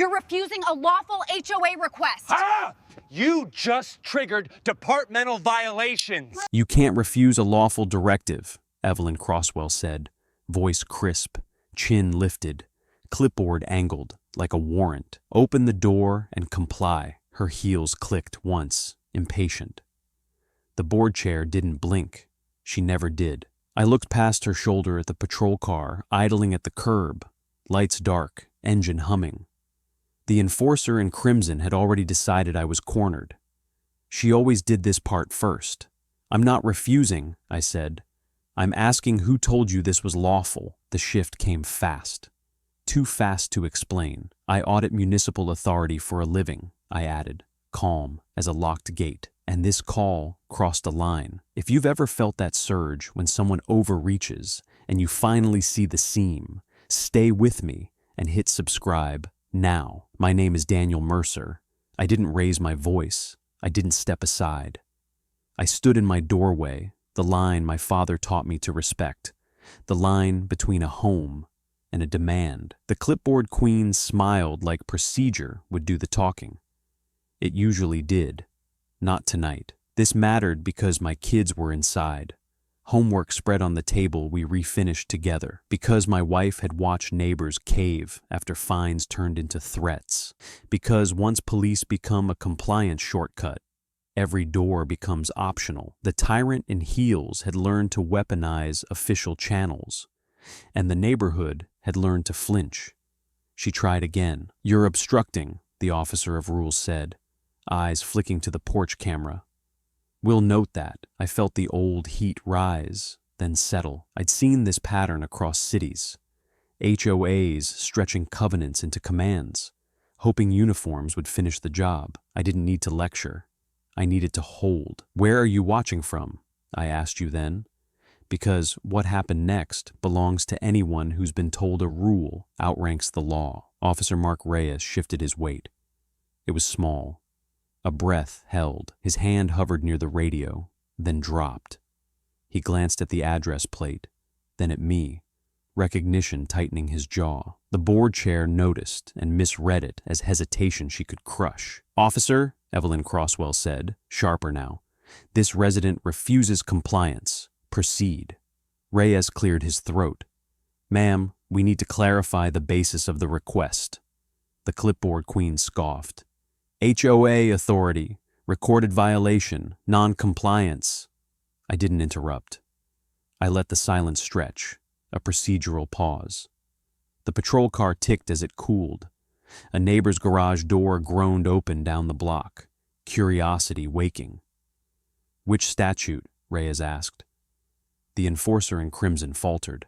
You're refusing a lawful HOA request. Ah! You just triggered departmental violations. You can't refuse a lawful directive, Evelyn Crosswell said, voice crisp, chin lifted, clipboard angled like a warrant. Open the door and comply. Her heels clicked once, impatient. The board chair didn't blink. She never did. I looked past her shoulder at the patrol car, idling at the curb, lights dark, engine humming. The enforcer in crimson had already decided I was cornered. She always did this part first. I'm not refusing, I said. I'm asking who told you this was lawful. The shift came fast. Too fast to explain. I audit municipal authority for a living, I added, calm as a locked gate. And this call crossed a line. If you've ever felt that surge when someone overreaches and you finally see the seam, stay with me and hit subscribe now. My name is Daniel Mercer. I didn't raise my voice. I didn't step aside. I stood in my doorway, the line my father taught me to respect, the line between a home and a demand. The clipboard queen smiled like procedure would do the talking. It usually did. Not tonight. This mattered because my kids were inside. Homework spread on the table we refinished together. Because my wife had watched neighbors cave after fines turned into threats. Because once police become a compliance shortcut, every door becomes optional. The tyrant in heels had learned to weaponize official channels, and the neighborhood had learned to flinch. She tried again. "You're obstructing," the officer of rules said, eyes flicking to the porch camera. "We'll note that." I felt the old heat rise, then settle. I'd seen this pattern across cities. HOAs stretching covenants into commands, hoping uniforms would finish the job. I didn't need to lecture. I needed to hold. "Where are you watching from?" I asked you then. Because what happened next belongs to anyone who's been told a rule outranks the law. Officer Mark Reyes shifted his weight. It was small. A breath held. His hand hovered near the radio, then dropped. He glanced at the address plate, then at me, recognition tightening his jaw. The board chair noticed and misread it as hesitation she could crush. "Officer," Evelyn Crosswell said, sharper now, "this resident refuses compliance. Proceed." Reyes cleared his throat. "Ma'am, we need to clarify the basis of the request." The clipboard queen scoffed. "HOA authority, recorded violation, non-compliance." I didn't interrupt. I let the silence stretch, a procedural pause. The patrol car ticked as it cooled. A neighbor's garage door groaned open down the block, curiosity waking. "Which statute?" Reyes asked. The enforcer in crimson faltered.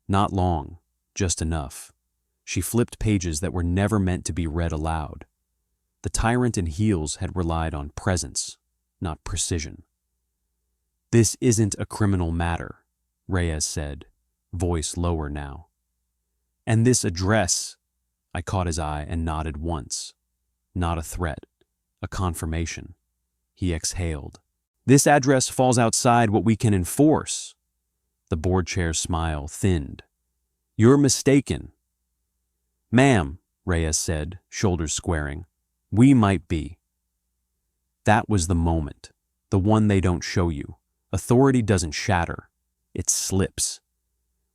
Not long, just enough. She flipped pages that were never meant to be read aloud. The tyrant in heels had relied on presence, not precision. "This isn't a criminal matter," Reyes said, voice lower now. "And this address," I caught his eye and nodded once. Not a threat, a confirmation. He exhaled. "This address falls outside what we can enforce." The board chair's smile thinned. "You're mistaken." "Ma'am," Reyes said, shoulders squaring, "we might be." That was the moment, the one they don't show you. Authority doesn't shatter, it slips.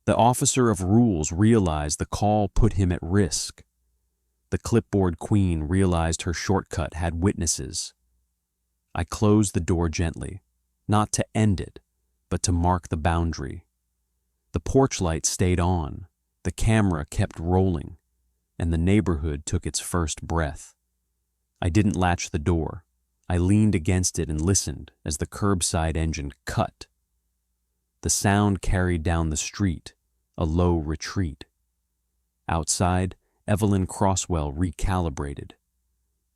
The officer of rules realized the call put him at risk. The clipboard queen realized her shortcut had witnesses. I closed the door gently, not to end it, but to mark the boundary. The porch light stayed on, the camera kept rolling, and the neighborhood took its first breath. I didn't latch the door. I leaned against it and listened as the curbside engine cut. The sound carried down the street, a low retreat. Outside, Evelyn Crosswell recalibrated.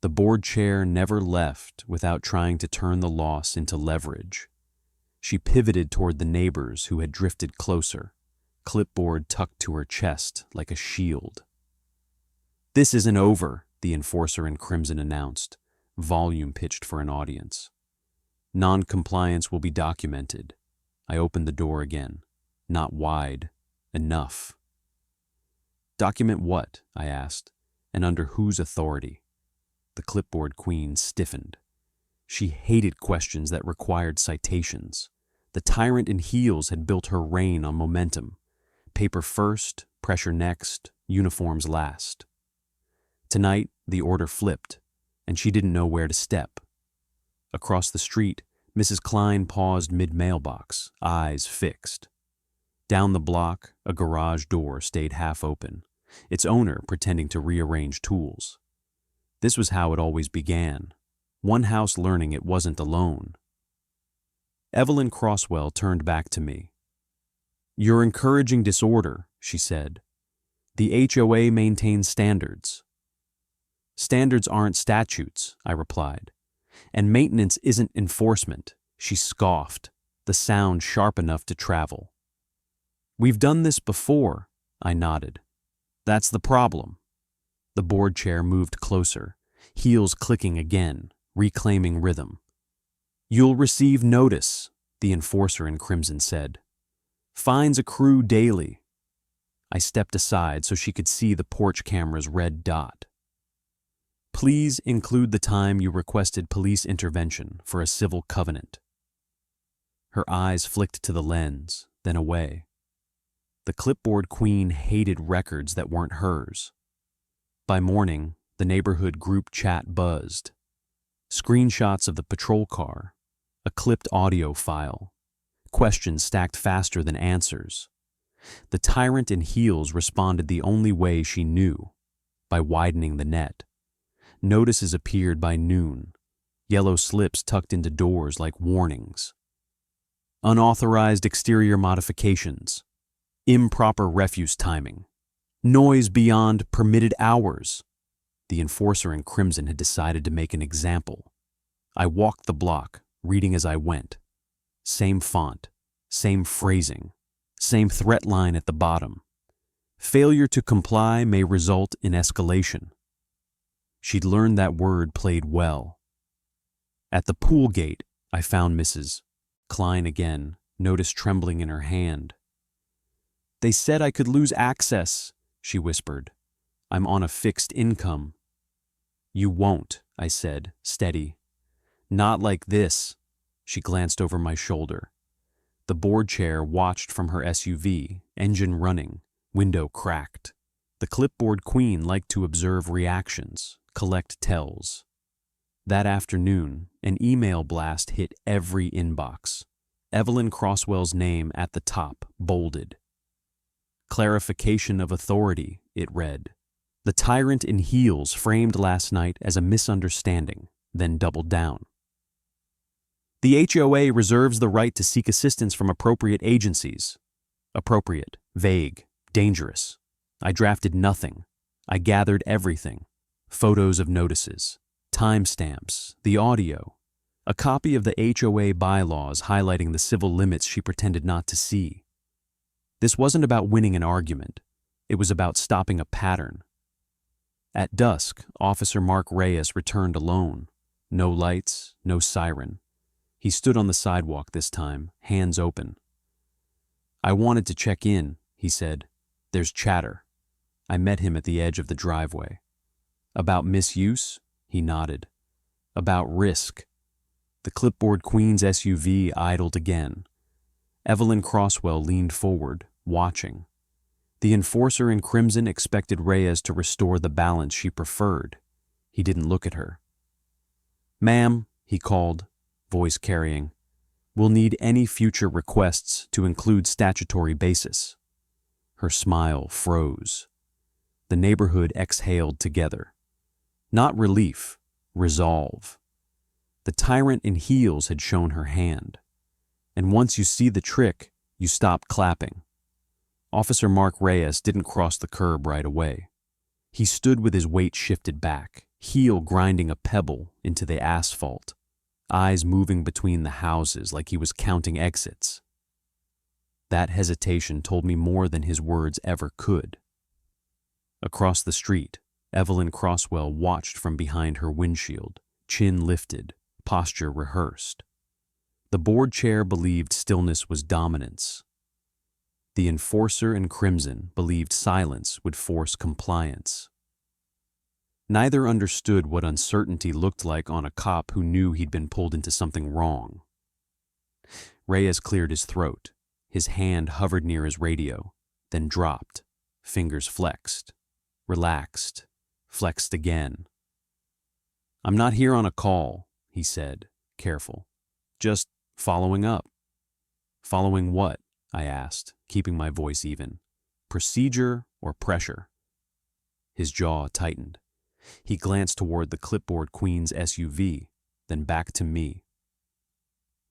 The board chair never left without trying to turn the loss into leverage. She pivoted toward the neighbors who had drifted closer, clipboard tucked to her chest like a shield. "This isn't over," the enforcer in crimson announced, volume pitched for an audience. "Non-compliance will be documented." I opened the door again. Not wide, enough. "Document what?" I asked. and under whose authority? The clipboard queen stiffened. She hated questions that required citations. The tyrant in heels had built her reign on momentum. Paper first, pressure next, uniforms last. Tonight, the order flipped, and she didn't know where to step. Across the street, Mrs. Klein paused mid-mailbox, eyes fixed. Down the block, a garage door stayed half open, its owner pretending to rearrange tools. This was how it always began, one house learning it wasn't alone. Evelyn Crosswell turned back to me. "You're encouraging disorder," she said. "The HOA maintains standards." "Standards aren't statutes," I replied. "And maintenance isn't enforcement," she scoffed, the sound sharp enough to travel. "We've done this before," I nodded. "That's the problem." The board chair moved closer, heels clicking again, reclaiming rhythm. "You'll receive notice," the enforcer in crimson said. "Fines accrue daily." I stepped aside so she could see the porch camera's red dot. "Please include the time you requested police intervention for a civil covenant." Her eyes flicked to the lens, then away. The clipboard queen hated records that weren't hers. By morning, the neighborhood group chat buzzed. Screenshots of the patrol car, a clipped audio file, questions stacked faster than answers. The tyrant in heels responded the only way she knew, by widening the net. Notices appeared by noon, yellow slips tucked into doors like warnings. Unauthorized exterior modifications, improper refuse timing, noise beyond permitted hours. The enforcer in crimson had decided to make an example. I walked the block, reading as I went. Same font, same phrasing, same threat line at the bottom. Failure to comply may result in escalation. She'd learned that word played well. At the pool gate, I found Mrs. Klein again, notice trembling in her hand. "They said I could lose access," she whispered. "I'm on a fixed income." "You won't," I said, steady. "Not like this." She glanced over my shoulder. The board chair watched from her SUV, engine running, window cracked. The clipboard queen liked to observe reactions, collect tells. That afternoon, an email blast hit every inbox. Evelyn Crosswell's name at the top, bolded. "Clarification of authority," it read. "The tyrant in heels framed last night as a misunderstanding, then doubled down. The HOA reserves the right to seek assistance from appropriate agencies." Appropriate, vague, dangerous. I drafted nothing. I gathered everything. Photos of notices, timestamps, the audio, a copy of the HOA bylaws highlighting the civil limits she pretended not to see. This wasn't about winning an argument. It was about stopping a pattern. At dusk, Officer Mark Reyes returned alone. No lights, no siren. He stood on the sidewalk this time, hands open. "I wanted to check in," he said. "There's chatter." I met him at the edge of the driveway. "About misuse?" He nodded. "About risk." The clipboard queen's SUV idled again. Evelyn Crosswell leaned forward, watching. The enforcer in crimson expected Reyes to restore the balance she preferred. He didn't look at her. "Ma'am," he called, voice carrying, "we'll need any future requests to include statutory basis." Her smile froze. The neighborhood exhaled together. Not relief, resolve. The tyrant in heels had shown her hand. And once you see the trick, you stop clapping. Officer Mark Reyes didn't cross the curb right away. He stood with his weight shifted back, heel grinding a pebble into the asphalt, eyes moving between the houses like he was counting exits. That hesitation told me more than his words ever could. Across the street, Evelyn Crosswell watched from behind her windshield, chin lifted, posture rehearsed. The board chair believed stillness was dominance. The enforcer in crimson believed silence would force compliance. Neither understood what uncertainty looked like on a cop who knew he'd been pulled into something wrong. Reyes cleared his throat. His hand hovered near his radio, then dropped. Fingers flexed, relaxed, flexed again. "I'm not here on a call," he said, careful. "Just following up." "Following what?" I asked, keeping my voice even. "Procedure or pressure?" His jaw tightened. He glanced toward the clipboard queen's SUV, then back to me.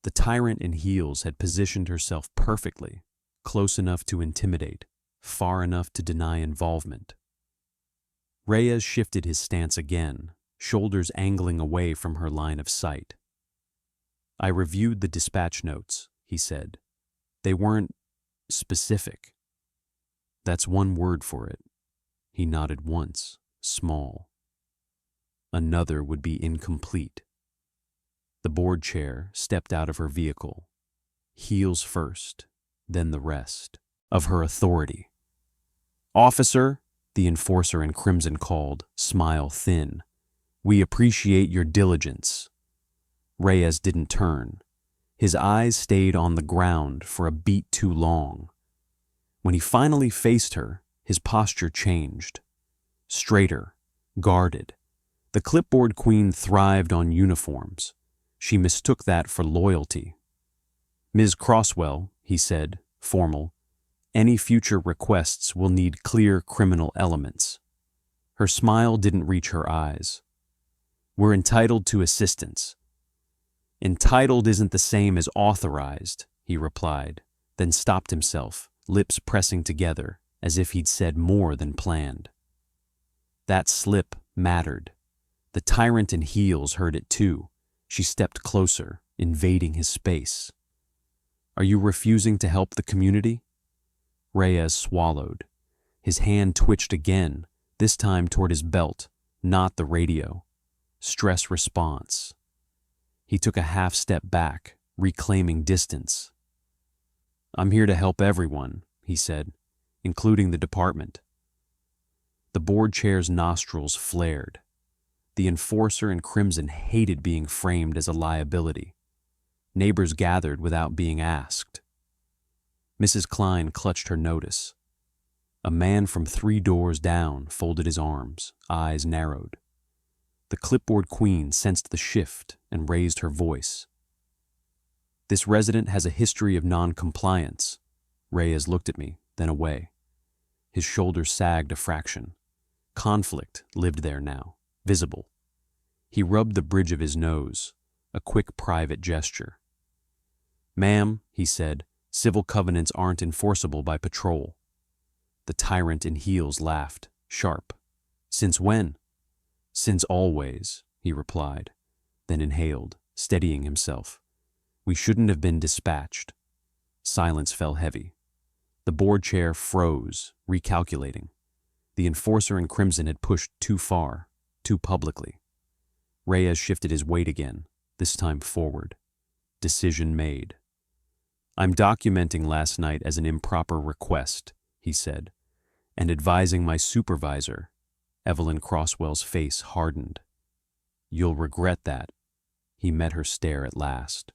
The tyrant in heels had positioned herself perfectly, close enough to intimidate, far enough to deny involvement. Reyes shifted his stance again, shoulders angling away from her line of sight. "I reviewed the dispatch notes," he said. "They weren't specific." "That's one word for it." He nodded once, small. "Another would be incomplete." The board chair stepped out of her vehicle, heels first, then the rest, of her authority. "Officer," the enforcer in crimson called, smile thin, "we appreciate your diligence." Reyes didn't turn. His eyes stayed on the ground for a beat too long. When he finally faced her, his posture changed. Straighter, guarded. The clipboard queen thrived on uniforms. She mistook that for loyalty. "Ms. Crosswell," he said, formal, "any future requests will need clear criminal elements." Her smile didn't reach her eyes. "We're entitled to assistance." "Entitled isn't the same as authorized," he replied, then stopped himself, lips pressing together, as if he'd said more than planned. That slip mattered. The tyrant in heels heard it too. She stepped closer, invading his space. "Are you refusing to help the community?" Reyes swallowed. His hand twitched again, this time toward his belt, not the radio. Stress response. He took a half step back, reclaiming distance. "I'm here to help everyone," he said, "including the department." The board chair's nostrils flared. The enforcer in crimson hated being framed as a liability. Neighbors gathered without being asked. Mrs. Klein clutched her notice. A man from 3 doors down folded his arms, eyes narrowed. The clipboard queen sensed the shift and raised her voice. "This resident has a history of non-compliance." Reyes looked at me, then away. His shoulders sagged a fraction. Conflict lived there now, visible. He rubbed the bridge of his nose, a quick private gesture. "Ma'am," he said, "civil covenants aren't enforceable by patrol." The tyrant in heels laughed, sharp. "Since when?" "Since always," he replied, then inhaled, steadying himself. "We shouldn't have been dispatched." Silence fell heavy. The board chair froze, recalculating. The enforcer in crimson had pushed too far, too publicly. Reyes shifted his weight again, this time forward. Decision made. "I'm documenting last night as an improper request," he said, "and advising my supervisor." Evelyn Crosswell's face hardened. "You'll regret that." He met her stare at last.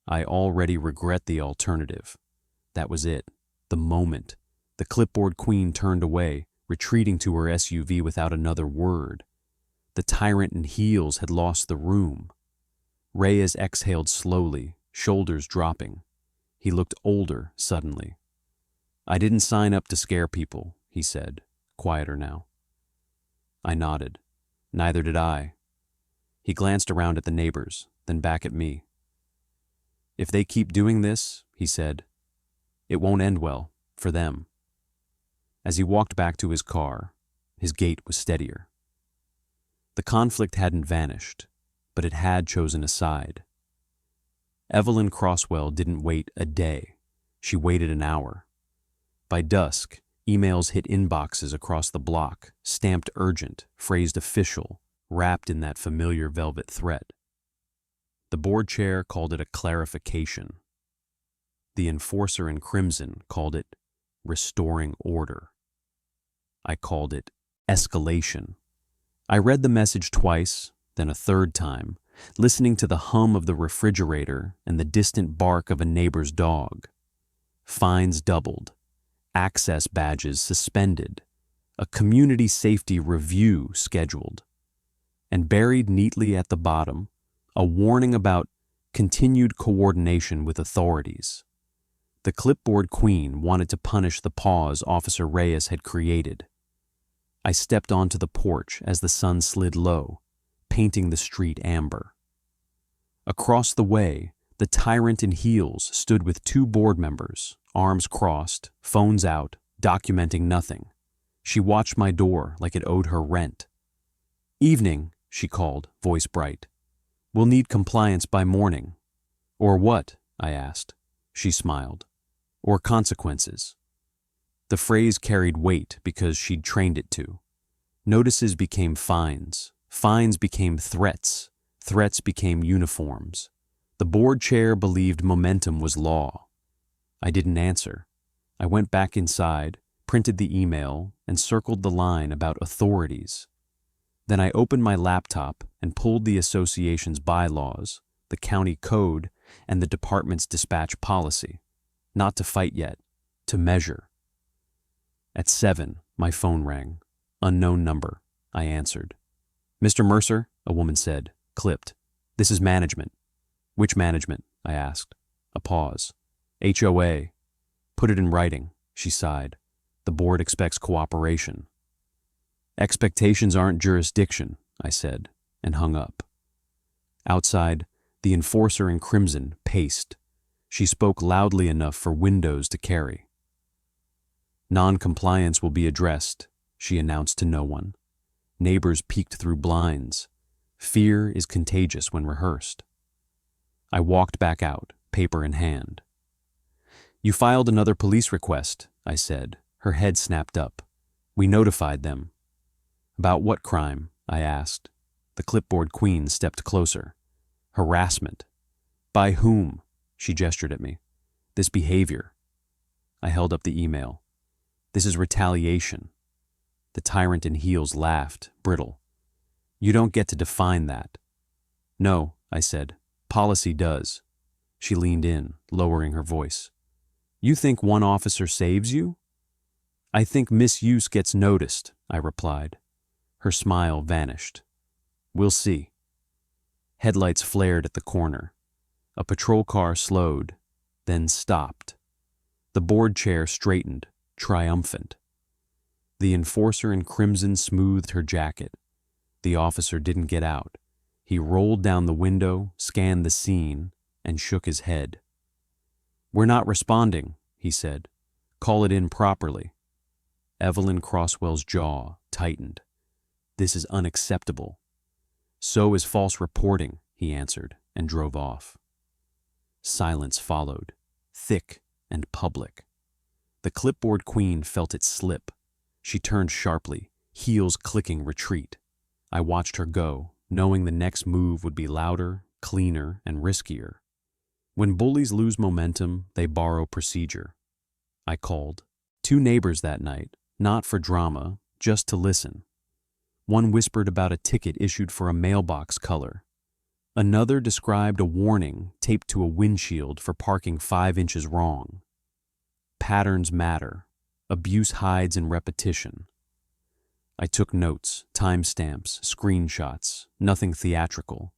"I already regret the alternative." That was it. The moment. The clipboard queen turned away, retreating to her SUV without another word. The tyrant in heels had lost the room. Reyes exhaled slowly, shoulders dropping. He looked older suddenly. "I didn't sign up to scare people," he said, quieter now. I nodded. "Neither did I." He glanced around at the neighbors, then back at me. "If they keep doing this," he said, "it won't end well, for them." As he walked back to his car, his gait was steadier. The conflict hadn't vanished, but it had chosen a side. Evelyn Crosswell didn't wait a day. She waited an hour. By dusk, emails hit inboxes across the block, stamped urgent, phrased official, wrapped in that familiar velvet threat. The board chair called it a clarification. The enforcer in crimson called it restoring order. I called it escalation. I read the message twice, then a third time, listening to the hum of the refrigerator and the distant bark of a neighbor's dog. Fines doubled, access badges suspended, a community safety review scheduled, and buried neatly at the bottom, a warning about continued coordination with authorities. The clipboard queen wanted to punish the pause Officer Reyes had created. I stepped onto the porch as the sun slid low, painting the street amber. Across the way, the tyrant in heels stood with two board members, arms crossed, phones out, documenting nothing. She watched my door like it owed her rent. "Evening," she called, voice bright. "We'll need compliance by morning." "Or what?" I asked. She smiled. "Or consequences." The phrase carried weight because she'd trained it to. Notices became fines. Fines became threats. Threats became uniforms. The board chair believed momentum was law. I didn't answer. I went back inside, printed the email, and circled the line about authorities. Then I opened my laptop and pulled the association's bylaws, the county code, and the department's dispatch policy. Not to fight yet, to measure. At 7, my phone rang. Unknown number. I answered. "Mr. Mercer," a woman said, clipped. "This is management." "Which management?" I asked. A pause. "HOA. Put it in writing," she sighed. "The board expects cooperation." "Expectations aren't jurisdiction," I said, and hung up. Outside, the enforcer in crimson paced. She spoke loudly enough for windows to carry. "Non-compliance will be addressed," she announced to no one. Neighbors peeked through blinds. Fear is contagious when rehearsed. I walked back out, paper in hand. "You filed another police request," I said. Her head snapped up. "We notified them." "About what crime?" I asked. The clipboard queen stepped closer. "Harassment." "By whom?" She gestured at me. "This behavior." I held up the email. "This is retaliation." The tyrant in heels laughed, brittle. "You don't get to define that." "No," I said. "Policy does." She leaned in, lowering her voice. "You think one officer saves you?" "I think misuse gets noticed," I replied. Her smile vanished. "We'll see." Headlights flared at the corner. A patrol car slowed, then stopped. The board chair straightened, triumphant. The enforcer in crimson smoothed her jacket. The officer didn't get out. He rolled down the window, scanned the scene, and shook his head. "We're not responding," he said. "Call it in properly." Evelyn Crosswell's jaw tightened. "This is unacceptable." "So is false reporting," he answered, and drove off. Silence followed, thick and public. The clipboard queen felt it slip. She turned sharply, heels clicking retreat. I watched her go, knowing the next move would be louder, cleaner, and riskier. When bullies lose momentum, they borrow procedure. I called. 2 neighbors that night, not for drama, just to listen. One whispered about a ticket issued for a mailbox color. Another described a warning taped to a windshield for parking 5 inches wrong. Patterns matter. Abuse hides in repetition. I took notes, timestamps, screenshots, nothing theatrical.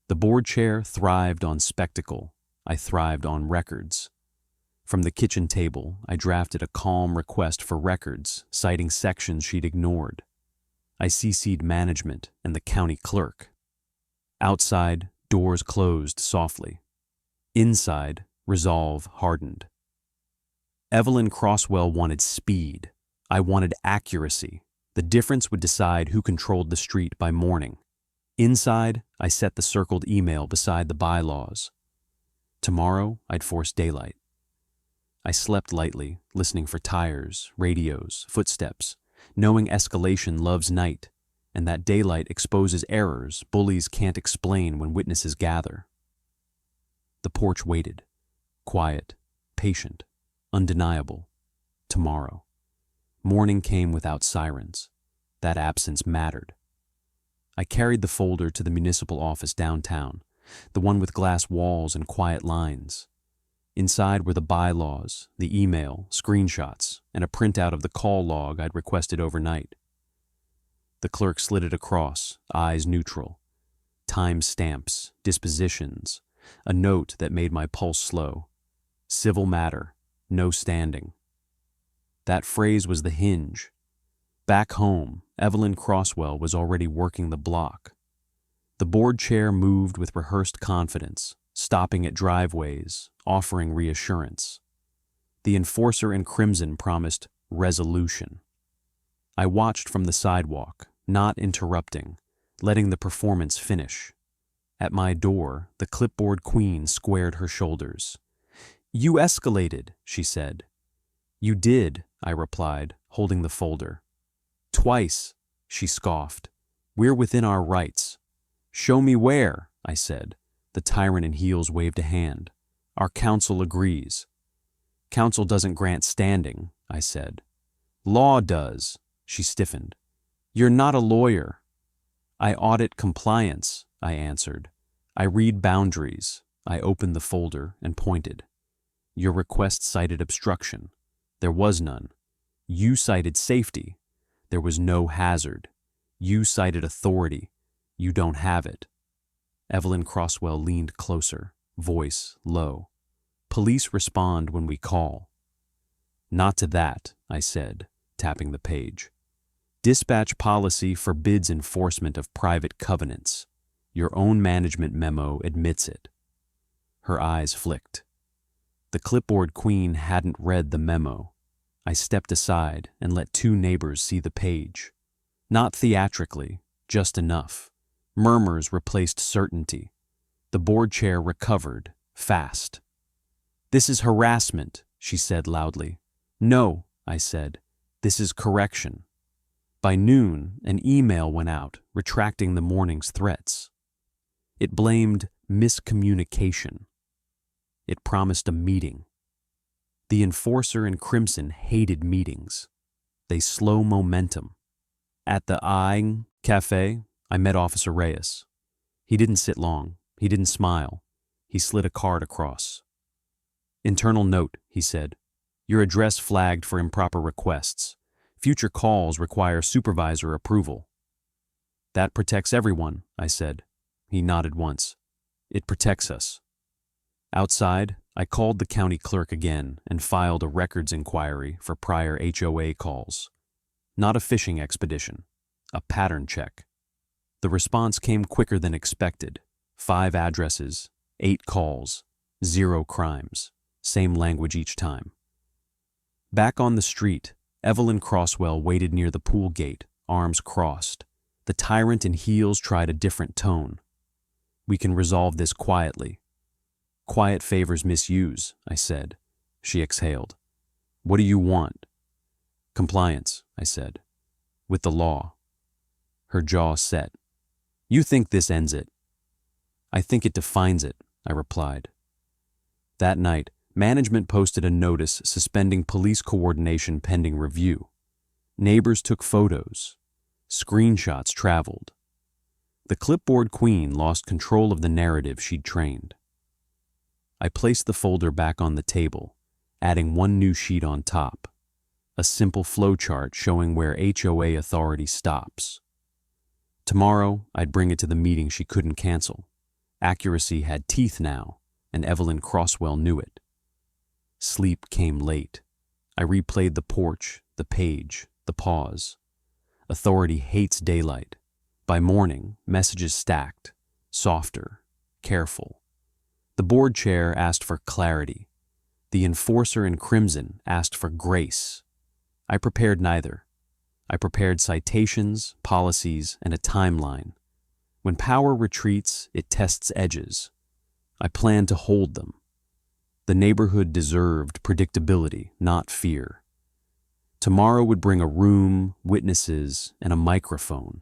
The board chair thrived on spectacle. I thrived on records. From the kitchen table, I drafted a calm request for records, citing sections she'd ignored. I CC'd management and the county clerk. Outside, doors closed softly. Inside, resolve hardened. Evelyn Crosswell wanted speed. I wanted accuracy. The difference would decide who controlled the street by morning. Inside, I set the circled email beside the bylaws. Tomorrow, I'd force daylight. I slept lightly, listening for tires, radios, footsteps, knowing escalation loves night, and that daylight exposes errors bullies can't explain when witnesses gather. The porch waited, quiet, patient, undeniable. Tomorrow. Morning came without sirens. That absence mattered. I carried the folder to the municipal office downtown, the one with glass walls and quiet lines. Inside were the bylaws, the email, screenshots, and a printout of the call log I'd requested overnight. The clerk slid it across, eyes neutral. Time stamps, dispositions, a note that made my pulse slow. Civil matter, no standing. That phrase was the hinge. Back home, Evelyn Crosswell was already working the block. The board chair moved with rehearsed confidence, stopping at driveways, offering reassurance. The enforcer in crimson promised resolution. I watched from the sidewalk, not interrupting, letting the performance finish. At my door, the clipboard queen squared her shoulders. "You escalated," she said. "You did," I replied, holding the folder. "Twice," she scoffed. "We're within our rights." "Show me where," I said. The tyrant in heels waved a hand. "Our counsel agrees." "Counsel doesn't grant standing," I said. "Law does," she stiffened. "You're not a lawyer." "I audit compliance," I answered. "I read boundaries." I opened the folder and pointed. "Your request cited obstruction. There was none. You cited safety. There was no hazard. You cited authority. You don't have it." Evelyn Crosswell leaned closer, voice low. "Police respond when we call." "Not to that," I said, tapping the page. "Dispatch policy forbids enforcement of private covenants. Your own management memo admits it." Her eyes flicked. The clipboard queen hadn't read the memo. I stepped aside and let two neighbors see the page. Not theatrically, just enough. Murmurs replaced certainty. The board chair recovered, fast. "This is harassment," she said loudly. "No," I said. "This is correction." By noon, an email went out, retracting the morning's threats. It blamed miscommunication. It promised a meeting. The enforcer in crimson hated meetings. They slow momentum. At the Cafe, I met Officer Reyes. He didn't sit long. He didn't smile. He slid a card across. "Internal note," he said. "Your address flagged for improper requests. Future calls require supervisor approval." "That protects everyone," I said. He nodded once. "It protects us." Outside, I called the county clerk again and filed a records inquiry for prior HOA calls. Not a fishing expedition, a pattern check. The response came quicker than expected. 5 addresses, 8 calls, 0 crimes, same language each time. Back on the street, Evelyn Crosswell waited near the pool gate, arms crossed. The tyrant in heels tried a different tone. "We can resolve this quietly." "Quiet favors misuse," I said. She exhaled. "What do you want?" "Compliance," I said. "With the law." Her jaw set. "You think this ends it?" "I think it defines it," I replied. That night, management posted a notice suspending police coordination pending review. Neighbors took photos. Screenshots traveled. The clipboard queen lost control of the narrative she'd trained. I placed the folder back on the table, adding one new sheet on top. A simple flowchart showing where HOA authority stops. Tomorrow, I'd bring it to the meeting she couldn't cancel. Accuracy had teeth now, and Evelyn Crosswell knew it. Sleep came late. I replayed the porch, the page, the pause. Authority hates daylight. By morning, messages stacked, softer, careful. The board chair asked for clarity. The enforcer in crimson asked for grace. I prepared neither. I prepared citations, policies, and a timeline. When power retreats, it tests edges. I planned to hold them. The neighborhood deserved predictability, not fear. Tomorrow would bring a room, witnesses, and a microphone.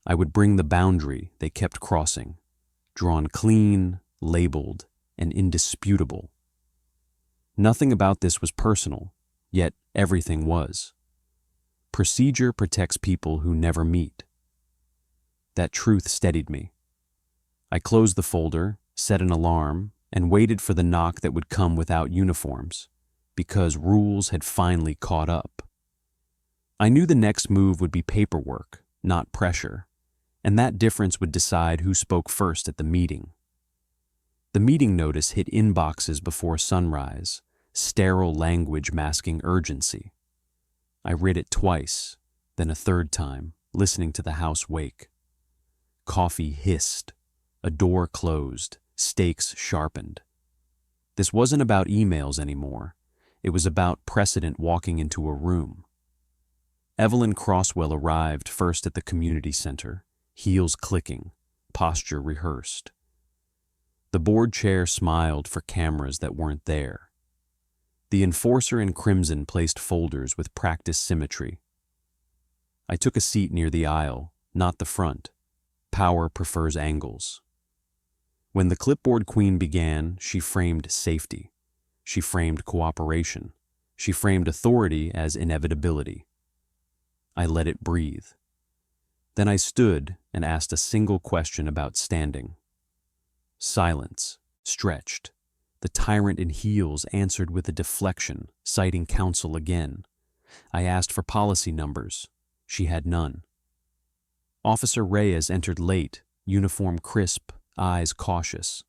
I would bring the boundary they kept crossing, drawn clean, labeled, and indisputable. Nothing about this was personal, yet everything was. Procedure protects people who never meet. That truth steadied me. I closed the folder, set an alarm, and waited for the knock that would come without uniforms, because rules had finally caught up. I knew the next move would be paperwork, not pressure, and that difference would decide who spoke first at the meeting. The meeting notice hit inboxes before sunrise, sterile language masking urgency. I read it twice, then a third time, listening to the house wake. Coffee hissed, a door closed, stakes sharpened. This wasn't about emails anymore. It was about precedent walking into a room. Evelyn Crosswell arrived first at the community center, heels clicking, posture rehearsed. The board chair smiled for cameras that weren't there. The enforcer in crimson placed folders with practice symmetry. I took a seat near the aisle, not the front. Power prefers angles. When the clipboard queen began, she framed safety. She framed cooperation. She framed authority as inevitability. I let it breathe. Then I stood and asked a single question about standing. Silence, stretched. The tyrant in heels answered with a deflection, citing counsel again. I asked for policy numbers. She had none. Officer Reyes entered late, uniform crisp, eyes cautious.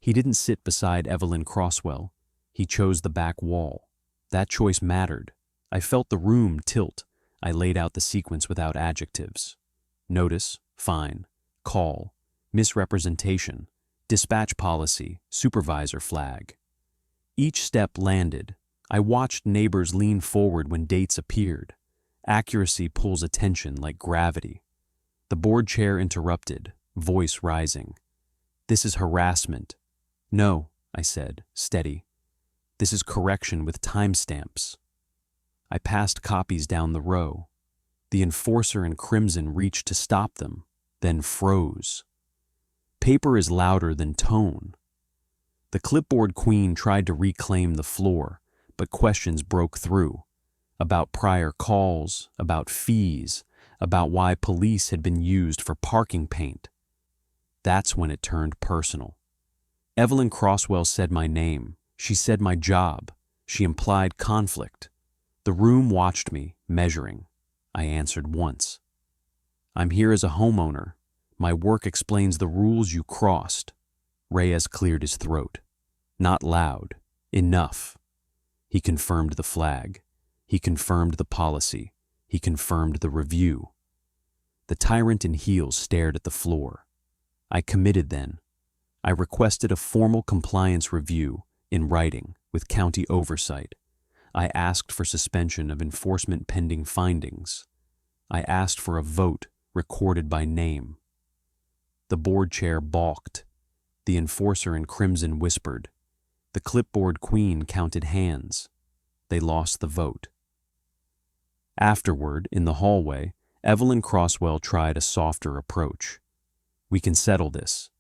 He didn't sit beside Evelyn Crosswell. He chose the back wall. That choice mattered. I felt the room tilt. I laid out the sequence without adjectives. Notice, fine. Call, misrepresentation, dispatch policy, supervisor flag. Each step landed. I watched neighbors lean forward when dates appeared. Accuracy pulls attention like gravity. The board chair interrupted, voice rising. This is harassment. No, I said, steady. This is correction with timestamps. I passed copies down the row. The enforcer in crimson reached to stop them, then froze. Paper is louder than tone. The clipboard queen tried to reclaim the floor, but questions broke through. About prior calls, about fees, about why police had been used for parking paint. That's when it turned personal. Evelyn Crosswell said my name. She said my job. She implied conflict. The room watched me, measuring. I answered once. I'm here as a homeowner. My work explains the rules you crossed. Reyes cleared his throat. Not loud. Enough. He confirmed the flag. He confirmed the policy. He confirmed the review. The tyrant in heels stared at the floor. I committed then. I requested a formal compliance review in writing with county oversight. I asked for suspension of enforcement pending findings. I asked for a vote recorded by name. The board chair balked. The enforcer in crimson whispered. The clipboard queen counted hands. They lost the vote. Afterward, in the hallway, Evelyn Crosswell tried a softer approach. We can settle this.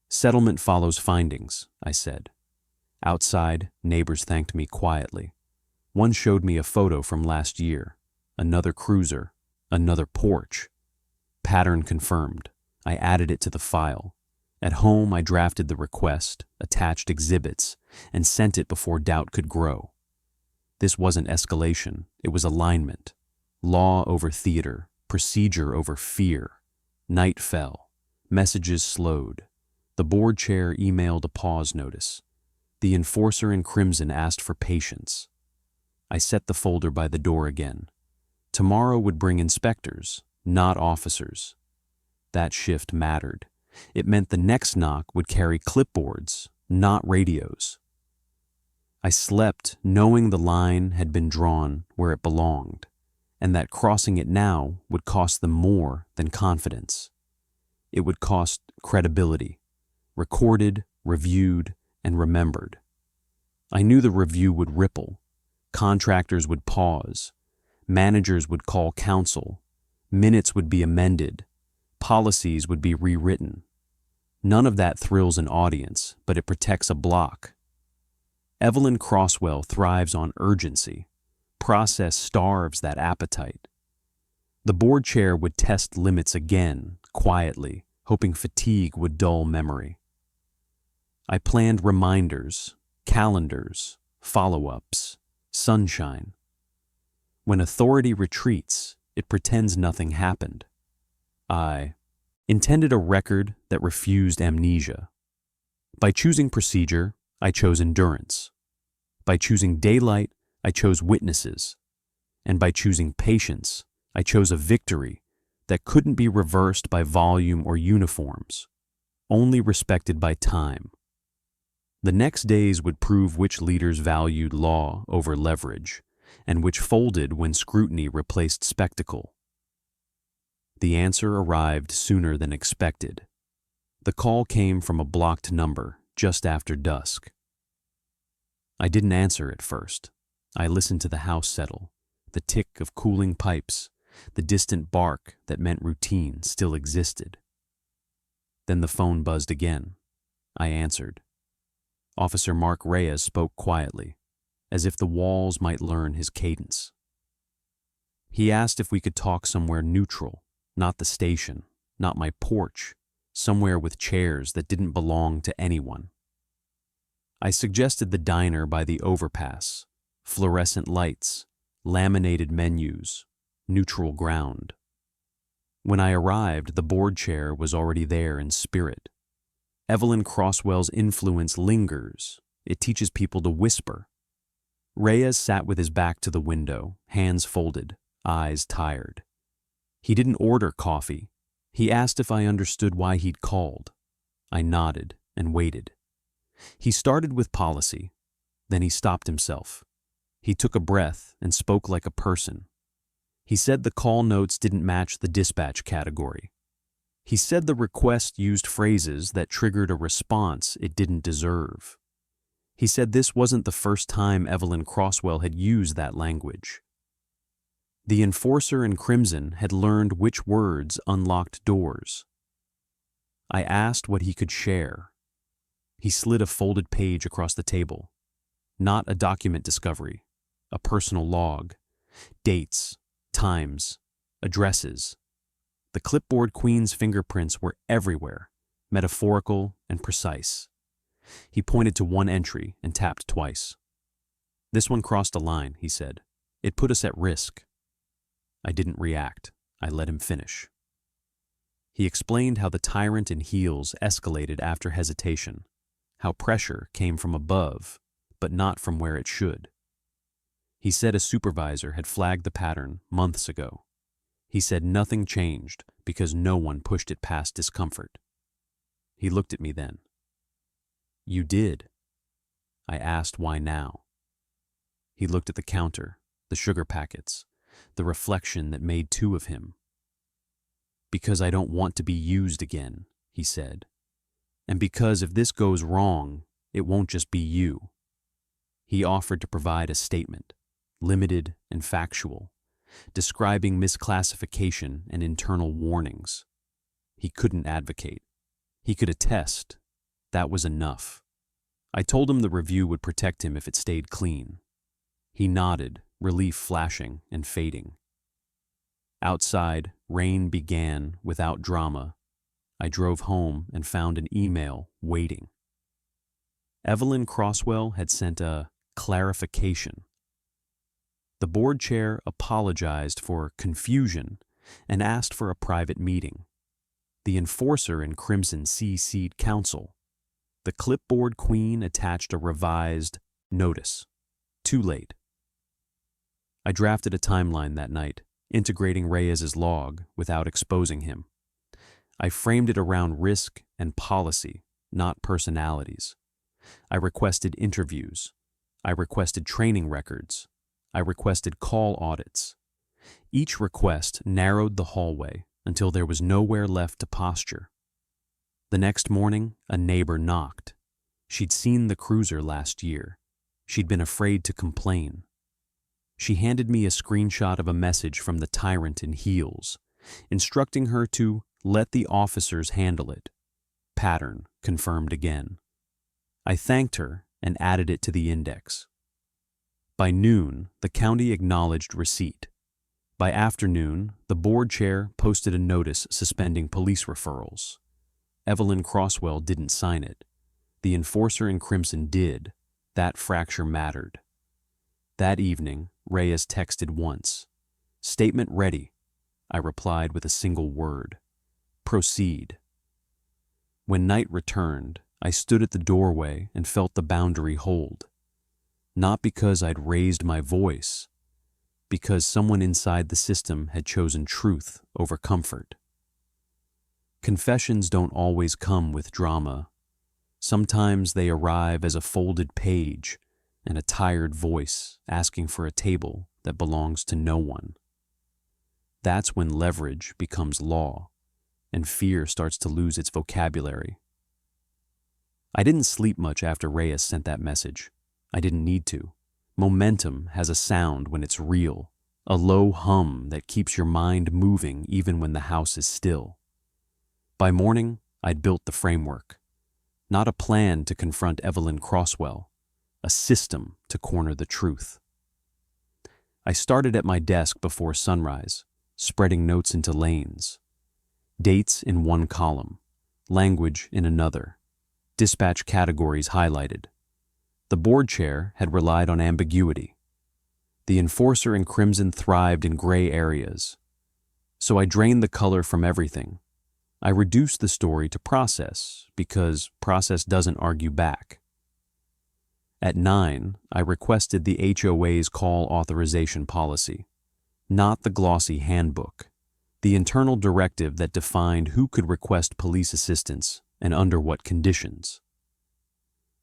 Settlement follows findings, I said. Outside, neighbors thanked me quietly. One showed me a photo from last year. Another cruiser. Another porch. Pattern confirmed. I added it to the file. At home, I drafted the request, attached exhibits, and sent it before doubt could grow. This wasn't escalation. It was alignment. Law over theater. Procedure over fear. Night fell. Messages slowed. The board chair emailed a pause notice. The enforcer in crimson asked for patience. I set the folder by the door again. Tomorrow would bring inspectors, not officers. That shift mattered. It meant the next knock would carry clipboards, not radios. I slept knowing the line had been drawn where it belonged, and that crossing it now would cost them more than confidence. It would cost credibility, recorded, reviewed, and remembered. I knew the review would ripple. Contractors would pause. Managers would call counsel. Minutes would be amended. Policies would be rewritten. None of that thrills an audience, but it protects a block. Evelyn Crosswell thrives on urgency. Process starves that appetite. The board chair would test limits again, quietly, hoping fatigue would dull memory. I planned reminders, calendars, follow-ups, sunshine. When authority retreats, it pretends nothing happened. I intended a record that refused amnesia. By choosing procedure, I chose endurance. By choosing daylight, I chose witnesses. And by choosing patience, I chose a victory that couldn't be reversed by volume or uniforms, only respected by time. The next days would prove which leaders valued law over leverage, and which folded when scrutiny replaced spectacle. The answer arrived sooner than expected. The call came from a blocked number just after dusk. I didn't answer at first. I listened to the house settle, the tick of cooling pipes, the distant bark that meant routine still existed. Then the phone buzzed again. I answered. Officer Mark Reyes spoke quietly, as if the walls might learn his cadence. He asked if we could talk somewhere neutral, not the station, not my porch, somewhere with chairs that didn't belong to anyone. I suggested the diner by the overpass, fluorescent lights, laminated menus, neutral ground. When I arrived, the board chair was already there in spirit. Evelyn Crosswell's influence lingers. It teaches people to whisper. Reyes sat with his back to the window, hands folded, eyes tired. He didn't order coffee. He asked if I understood why he'd called. I nodded and waited. He started with policy. Then he stopped himself. He took a breath and spoke like a person. He said the call notes didn't match the dispatch category. He said the request used phrases that triggered a response it didn't deserve. He said this wasn't the first time Evelyn Crosswell had used that language. The enforcer in crimson had learned which words unlocked doors. I asked what he could share. He slid a folded page across the table. Not a document discovery, a personal log, dates, times, addresses. The clipboard queen's fingerprints were everywhere, metaphorical and precise. He pointed to one entry and tapped twice. This one crossed a line, he said. It put us at risk. I didn't react. I let him finish. He explained how the tyrant in heels escalated after hesitation, how pressure came from above, but not from where it should. He said a supervisor had flagged the pattern months ago. He said nothing changed because no one pushed it past discomfort. He looked at me then. You did. I asked why now. He looked at the counter, the sugar packets, the reflection that made two of him. Because I don't want to be used again, he said. And because if this goes wrong, it won't just be you. He offered to provide a statement, limited and factual, describing misclassification and internal warnings. He couldn't advocate. He could attest. That was enough. I told him the review would protect him if it stayed clean. He nodded, relief flashing and fading. Outside, rain began without drama. I drove home and found an email waiting. Evelyn Crosswell had sent a clarification. The board chair apologized for confusion and asked for a private meeting. The enforcer in crimson CC'd counsel. The clipboard queen attached a revised notice. Too late. I drafted a timeline that night, integrating Reyes's log without exposing him. I framed it around risk and policy, not personalities. I requested interviews. I requested training records. I requested call audits. Each request narrowed the hallway until there was nowhere left to posture. The next morning, a neighbor knocked. She'd seen the cruiser last year. She'd been afraid to complain. She handed me a screenshot of a message from the tyrant in heels, instructing her to let the officers handle it. Pattern confirmed again. I thanked her and added it to the index. By noon, the county acknowledged receipt. By afternoon, the board chair posted a notice suspending police referrals. Evelyn Crosswell didn't sign it. The enforcer in crimson did. That fracture mattered. That evening, Reyes texted once. "Statement ready." I replied with a single word. "Proceed." When night returned, I stood at the doorway and felt the boundary hold. Not because I'd raised my voice, because someone inside the system had chosen truth over comfort. Confessions don't always come with drama. Sometimes they arrive as a folded page and a tired voice asking for a table that belongs to no one. That's when leverage becomes law and fear starts to lose its vocabulary. I didn't sleep much after Reyes sent that message. I didn't need to. Momentum has a sound when it's real, a low hum that keeps your mind moving even when the house is still. By morning, I'd built the framework. Not a plan to confront Evelyn Crosswell, a system to corner the truth. I started at my desk before sunrise, spreading notes into lanes. Dates in one column, language in another, dispatch categories highlighted. The board chair had relied on ambiguity. The enforcer in crimson thrived in gray areas. So I drained the color from everything. I reduced the story to process because process doesn't argue back. At 9, I requested the HOA's call authorization policy, not the glossy handbook, the internal directive that defined who could request police assistance and under what conditions.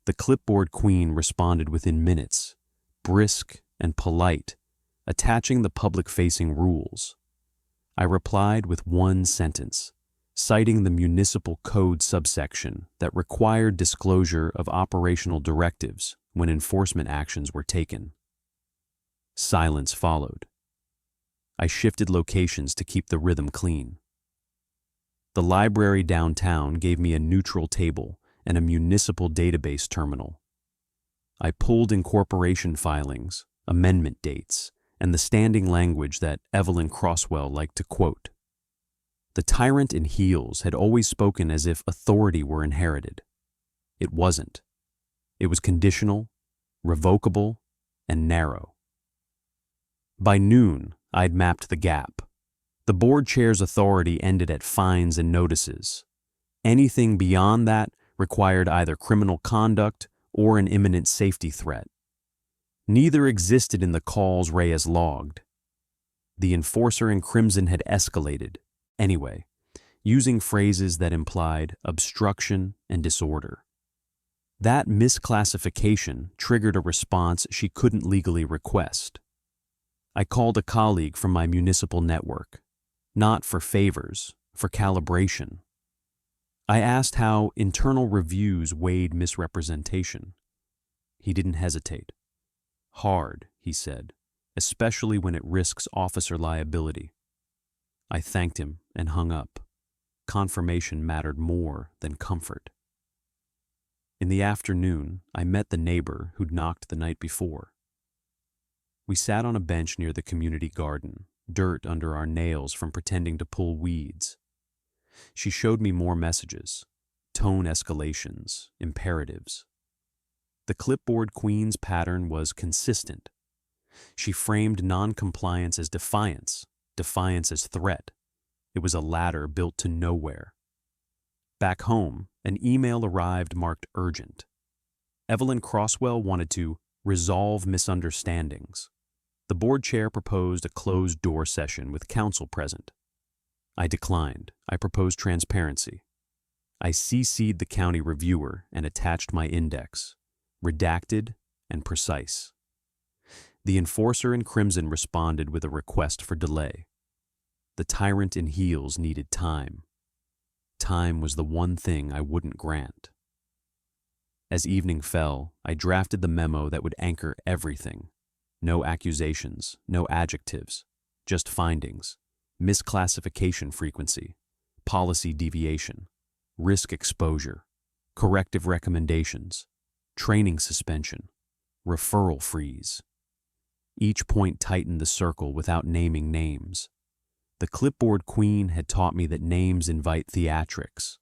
The clipboard queen responded within minutes, brisk and polite, attaching the public-facing rules. I replied with one sentence, citing the municipal code subsection that required disclosure of operational directives when enforcement actions were taken. Silence followed. I shifted locations to keep the rhythm clean. The library downtown gave me a neutral table and a municipal database terminal. I pulled incorporation filings, amendment dates, and the standing language that Evelyn Crosswell liked to quote. The tyrant in heels had always spoken as if authority were inherited. It wasn't. It was conditional, revocable, and narrow. By noon, I'd mapped the gap. The board chair's authority ended at fines and notices. Anything beyond that required either criminal conduct or an imminent safety threat. Neither existed in the calls Reyes logged. The enforcer in crimson had escalated, anyway, using phrases that implied obstruction and disorder. That misclassification triggered a response she couldn't legally request. I called a colleague from my municipal network, not for favors, for calibration. I asked how internal reviews weighed misrepresentation. He didn't hesitate. "Hard," he said, "especially when it risks officer liability." I thanked him and hung up. Confirmation mattered more than comfort. In the afternoon, I met the neighbor who'd knocked the night before. We sat on a bench near the community garden, dirt under our nails from pretending to pull weeds. She showed me more messages, tone escalations, imperatives. The clipboard queen's pattern was consistent. She framed non-compliance as defiance, defiance as threat. It was a ladder built to nowhere. Back home, an email arrived marked urgent. Evelyn Crosswell wanted to resolve misunderstandings. The board chair proposed a closed-door session with counsel present. I declined. I proposed transparency. I CC'd the county reviewer and attached my index, redacted and precise. The enforcer in crimson responded with a request for delay. The tyrant in heels needed time. Time was the one thing I wouldn't grant. As evening fell, I drafted the memo that would anchor everything. No accusations, no adjectives, just findings, misclassification frequency, policy deviation, risk exposure, corrective recommendations, training suspension, referral freeze. Each point tightened the circle without naming names. The clipboard queen had taught me that names invite theatrics.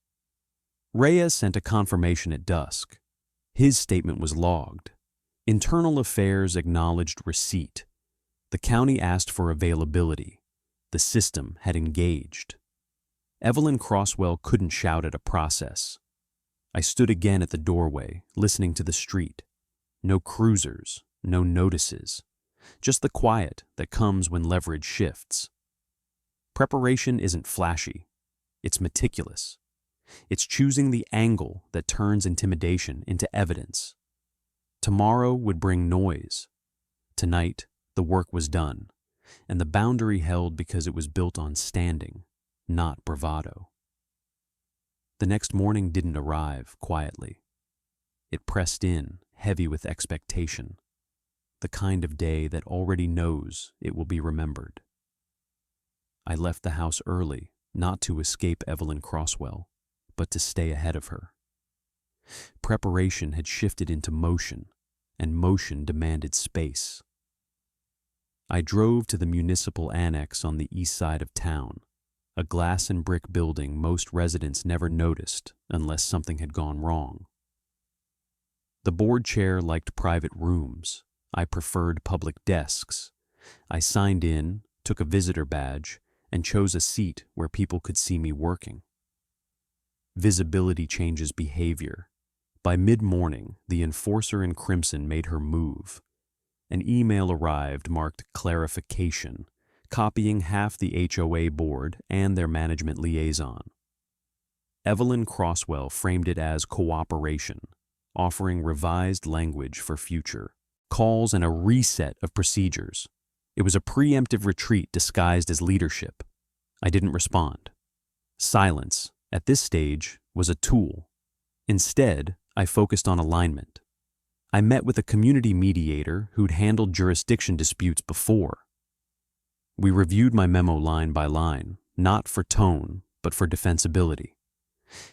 Reyes sent a confirmation at dusk. His statement was logged. Internal Affairs acknowledged receipt. The county asked for availability. The system had engaged. Evelyn Crosswell couldn't shout at a process. I stood again at the doorway, listening to the street. No cruisers, no notices. Just the quiet that comes when leverage shifts. Preparation isn't flashy. It's meticulous. It's choosing the angle that turns intimidation into evidence. Tomorrow would bring noise. Tonight, the work was done, and the boundary held because it was built on standing, not bravado. The next morning didn't arrive quietly. It pressed in, heavy with expectation, the kind of day that already knows it will be remembered. I left the house early, not to escape Evelyn Crosswell, but to stay ahead of her. Preparation had shifted into motion, and motion demanded space. I drove to the municipal annex on the east side of town, a glass and brick building most residents never noticed unless something had gone wrong. The board chair liked private rooms. I preferred public desks. I signed in, took a visitor badge, and chose a seat where people could see me working. Visibility changes behavior. By mid-morning, the enforcer in crimson made her move. An email arrived marked clarification, copying half the HOA board and their management liaison. Evelyn Crosswell framed it as cooperation, offering revised language for future calls and a reset of procedures. It was a preemptive retreat disguised as leadership. I didn't respond. Silence, at this stage, was a tool. Instead, I focused on alignment. I met with a community mediator who'd handled jurisdiction disputes before. We reviewed my memo line by line, not for tone, but for defensibility.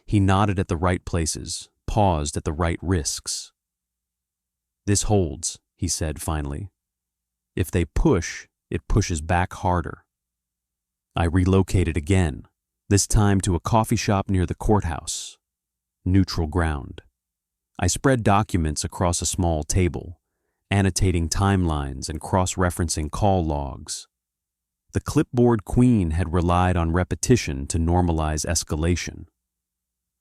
He nodded at the right places, paused at the right risks. "This holds," he said finally. "If they push, it pushes back harder." I relocated again, this time to a coffee shop near the courthouse. Neutral ground. I spread documents across a small table, annotating timelines and cross-referencing call logs. The clipboard queen had relied on repetition to normalize escalation.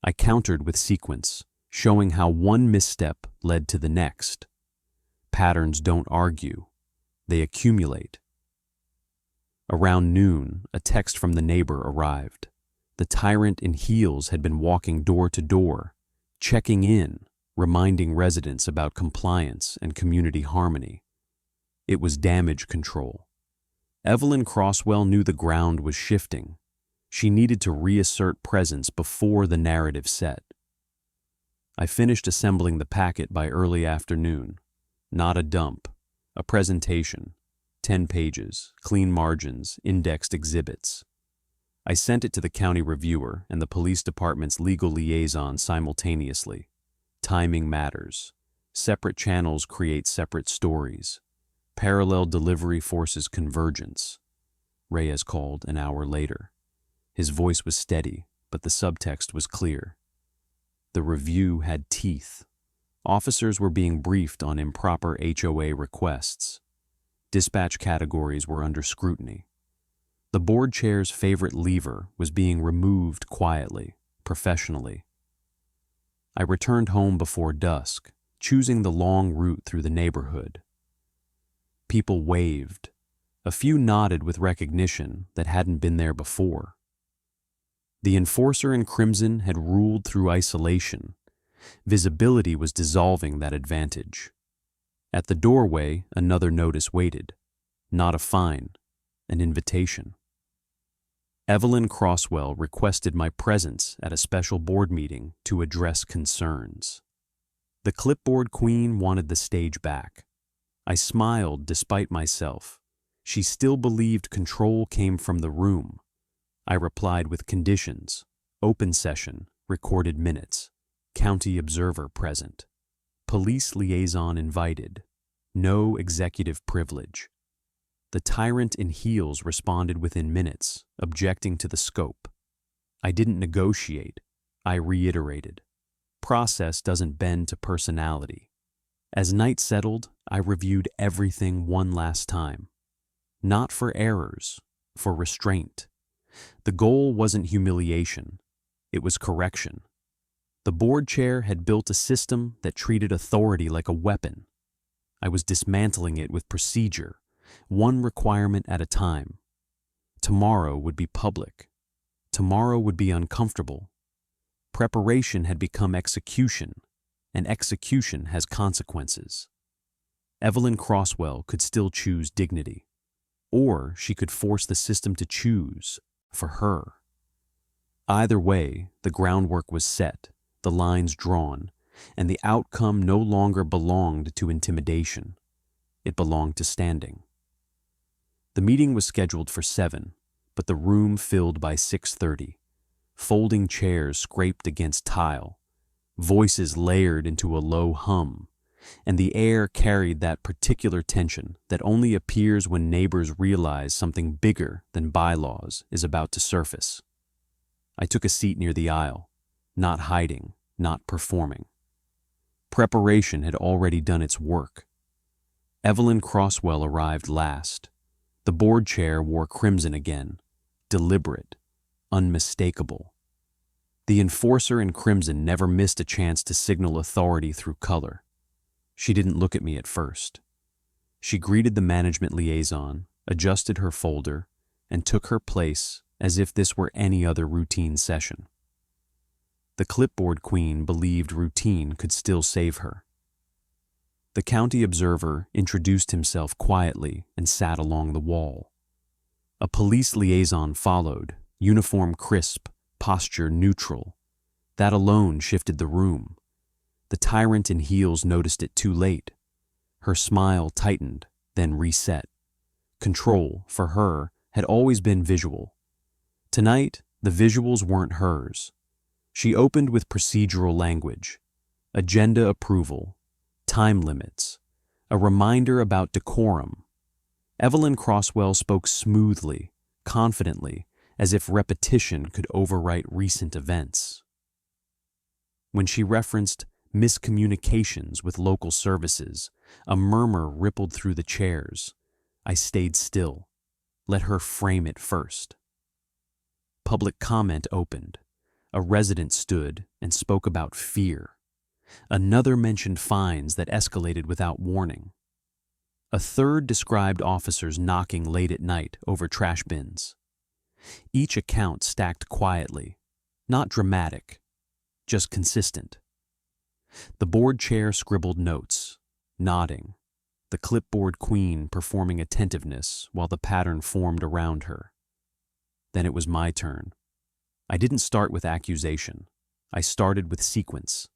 I countered with sequence, showing how one misstep led to the next. Patterns don't argue, they accumulate. Around noon, a text from the neighbor arrived. The tyrant in heels had been walking door to door, checking in, reminding residents about compliance and community harmony. It was damage control. Evelyn Crosswell knew the ground was shifting. She needed to reassert presence before the narrative set. I finished assembling the packet by early afternoon. Not a dump, a presentation, 10 pages, clean margins, indexed exhibits. I sent it to the county reviewer and the police department's legal liaison simultaneously. Timing matters. Separate channels create separate stories. Parallel delivery forces convergence. Reyes called an hour later. His voice was steady, but the subtext was clear. The review had teeth. Officers were being briefed on improper HOA requests. Dispatch categories were under scrutiny. The board chair's favorite lever was being removed quietly, professionally. I returned home before dusk, choosing the long route through the neighborhood. People waved. A few nodded with recognition that hadn't been there before. The enforcer in crimson had ruled through isolation. Visibility was dissolving that advantage. At the doorway, another notice waited. Not a fine, an invitation. Evelyn Crosswell requested my presence at a special board meeting to address concerns. The clipboard queen wanted the stage back. I smiled despite myself. She still believed control came from the room. I replied with conditions: open session, recorded minutes, county observer present, police liaison invited, No executive privilege. The tyrant in heels responded within minutes, objecting to the scope. I didn't negotiate. I reiterated. Process doesn't bend to personality. As night settled, I reviewed everything one last time. Not for errors, for restraint. The goal wasn't humiliation. It was correction. The board chair had built a system that treated authority like a weapon. I was dismantling it with procedure, one requirement at a time. Tomorrow would be public. Tomorrow would be uncomfortable. Preparation had become execution, and execution has consequences. Evelyn Crosswell could still choose dignity, or she could force the system to choose for her. Either way, the groundwork was set, the lines drawn, and the outcome no longer belonged to intimidation. It belonged to standing. The meeting was scheduled for 7, but the room filled by 6:30. Folding chairs scraped against tile, voices layered into a low hum, and the air carried that particular tension that only appears when neighbors realize something bigger than bylaws is about to surface. I took a seat near the aisle, not hiding, not performing. Preparation had already done its work. Evelyn Crosswell arrived last. The board chair wore crimson again, deliberate, unmistakable. The enforcer in crimson never missed a chance to signal authority through color. She didn't look at me at first. She greeted the management liaison, adjusted her folder, and took her place as if this were any other routine session. The clipboard queen believed routine could still save her. The county observer introduced himself quietly and sat along the wall. A police liaison followed, uniform crisp, posture neutral. That alone shifted the room. The tyrant in heels noticed it too late. Her smile tightened, then reset. Control, for her, had always been visual. Tonight, the visuals weren't hers. She opened with procedural language, agenda approval, time limits, a reminder about decorum. Evelyn Crosswell spoke smoothly, confidently, as if repetition could overwrite recent events. When she referenced miscommunications with local services, a murmur rippled through the chairs. I stayed still, let her frame it first. Public comment opened. A resident stood and spoke about fear. Another mentioned fines that escalated without warning. A third described officers knocking late at night over trash bins. Each account stacked quietly, not dramatic, just consistent. The board chair scribbled notes, nodding, the clipboard queen performing attentiveness while the pattern formed around her. Then it was my turn. I didn't start with accusation. I started with sequence,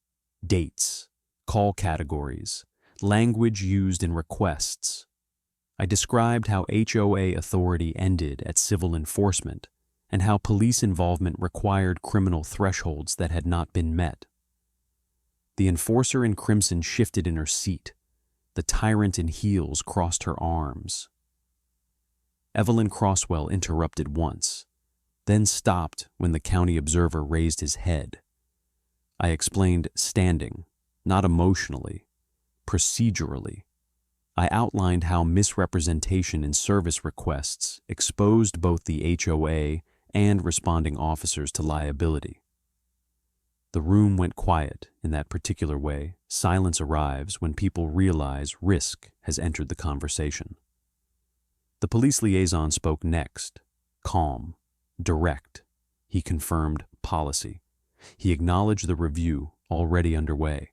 dates, call categories, language used in requests. I described how HOA authority ended at civil enforcement and how police involvement required criminal thresholds that had not been met. The enforcer in crimson shifted in her seat. The tyrant in heels crossed her arms. Evelyn Crosswell interrupted once, then stopped when the county observer raised his head. I explained standing, not emotionally, procedurally. I outlined how misrepresentation in service requests exposed both the HOA and responding officers to liability. The room went quiet in that particular way. Silence arrives when people realize risk has entered the conversation. The police liaison spoke next, calm, direct. He confirmed policy. He acknowledged the review already underway.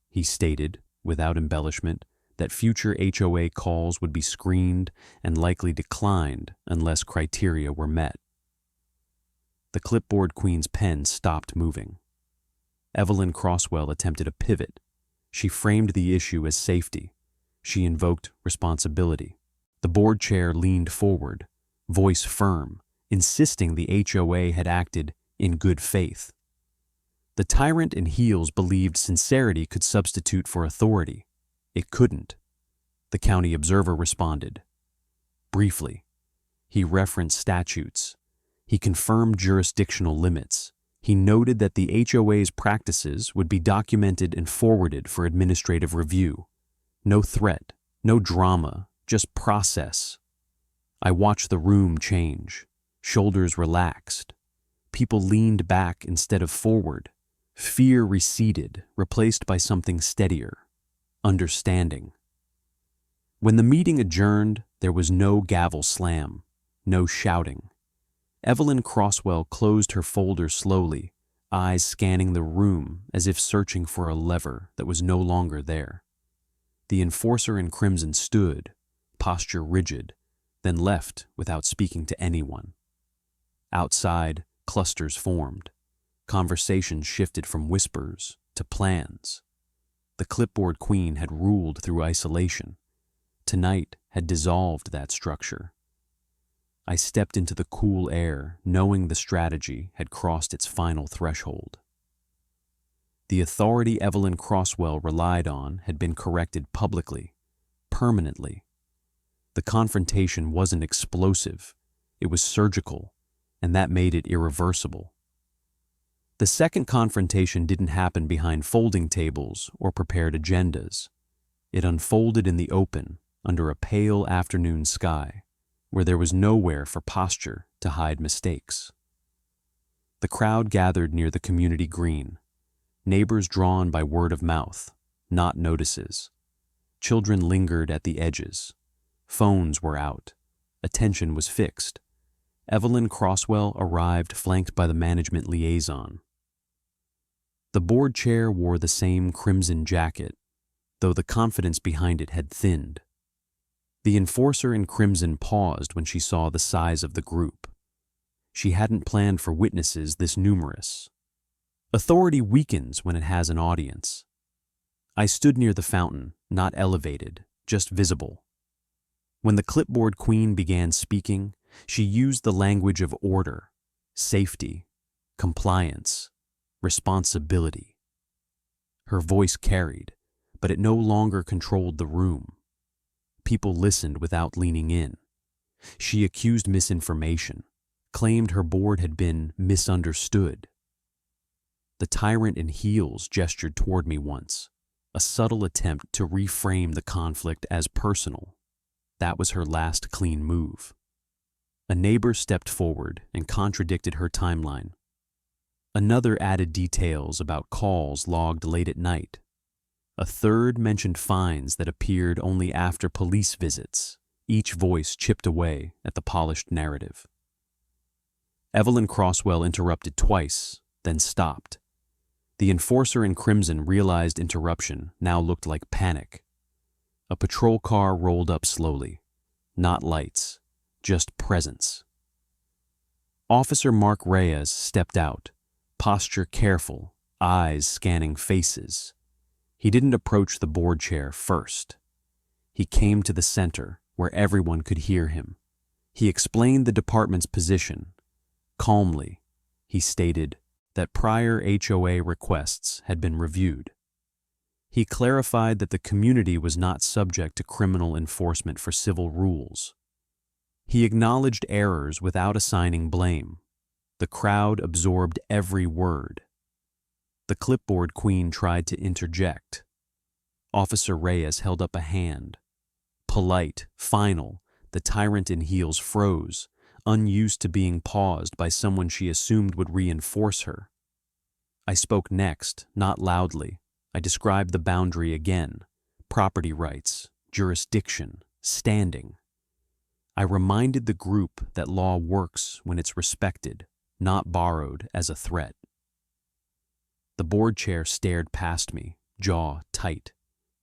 He stated, without embellishment, that future HOA calls would be screened and likely declined unless criteria were met. The clipboard queen's pen stopped moving. Evelyn Crosswell attempted a pivot. She framed the issue as safety. She invoked responsibility. The board chair leaned forward, voice firm, insisting the HOA had acted in good faith. The tyrant in heels believed sincerity could substitute for authority. It couldn't. the county observer responded. Briefly, he referenced statutes. He confirmed jurisdictional limits. He noted that the HOA's practices would be documented and forwarded for administrative review. No threat, no drama, just process. I watched the room change. Shoulders relaxed. People leaned back instead of forward. Fear receded, replaced by something steadier. Understanding. When the meeting adjourned, there was no gavel slam, no shouting. Evelyn Crosswell closed her folder slowly, eyes scanning the room as if searching for a lever that was no longer there. The enforcer in crimson stood, posture rigid, then left without speaking to anyone. Outside, clusters formed. Conversations shifted from whispers to plans. The clipboard queen had ruled through isolation. Tonight had dissolved that structure. I stepped into the cool air, knowing the strategy had crossed its final threshold. The authority Evelyn Crosswell relied on had been corrected publicly, permanently. The confrontation wasn't explosive, it was surgical, and that made it irreversible. The second confrontation didn't happen behind folding tables or prepared agendas. It unfolded in the open, under a pale afternoon sky, where there was nowhere for posture to hide mistakes. The crowd gathered near the community green, neighbors drawn by word of mouth, not notices. Children lingered at the edges. Phones were out. Attention was fixed. Evelyn Crosswell arrived flanked by the management liaison. The board chair wore the same crimson jacket, though the confidence behind it had thinned. The enforcer in crimson paused when she saw the size of the group. She hadn't planned for witnesses this numerous. Authority weakens when it has an audience. I stood near the fountain, not elevated, just visible. When the clipboard queen began speaking, she used the language of order, safety, compliance, responsibility. Her voice carried, but it no longer controlled the room. People listened without leaning in. She accused misinformation, claimed her board had been misunderstood. The tyrant in heels gestured toward me once, a subtle attempt to reframe the conflict as personal. That was her last clean move. A neighbor stepped forward and contradicted her timeline. Another added details about calls logged late at night. A third mentioned fines that appeared only after police visits. Each voice chipped away at the polished narrative. Evelyn Crosswell interrupted twice, then stopped. The enforcer in crimson realized interruption now looked like panic. A patrol car rolled up slowly. Not lights, just presence. Officer Mark Reyes stepped out, posture careful, eyes scanning faces. He didn't approach the board chair first. He came to the center, where everyone could hear him. He explained the department's position. Calmly, he stated that prior HOA requests had been reviewed. He clarified that the community was not subject to criminal enforcement for civil rules. He acknowledged errors without assigning blame. The crowd absorbed every word. The clipboard queen tried to interject. Officer Reyes held up a hand. Polite, final, the tyrant in heels froze, unused to being paused by someone she assumed would reinforce her. I spoke next, not loudly. I described the boundary again: property rights, jurisdiction, standing. I reminded the group that law works when it's respected, not borrowed as a threat. The board chair stared past me, jaw tight.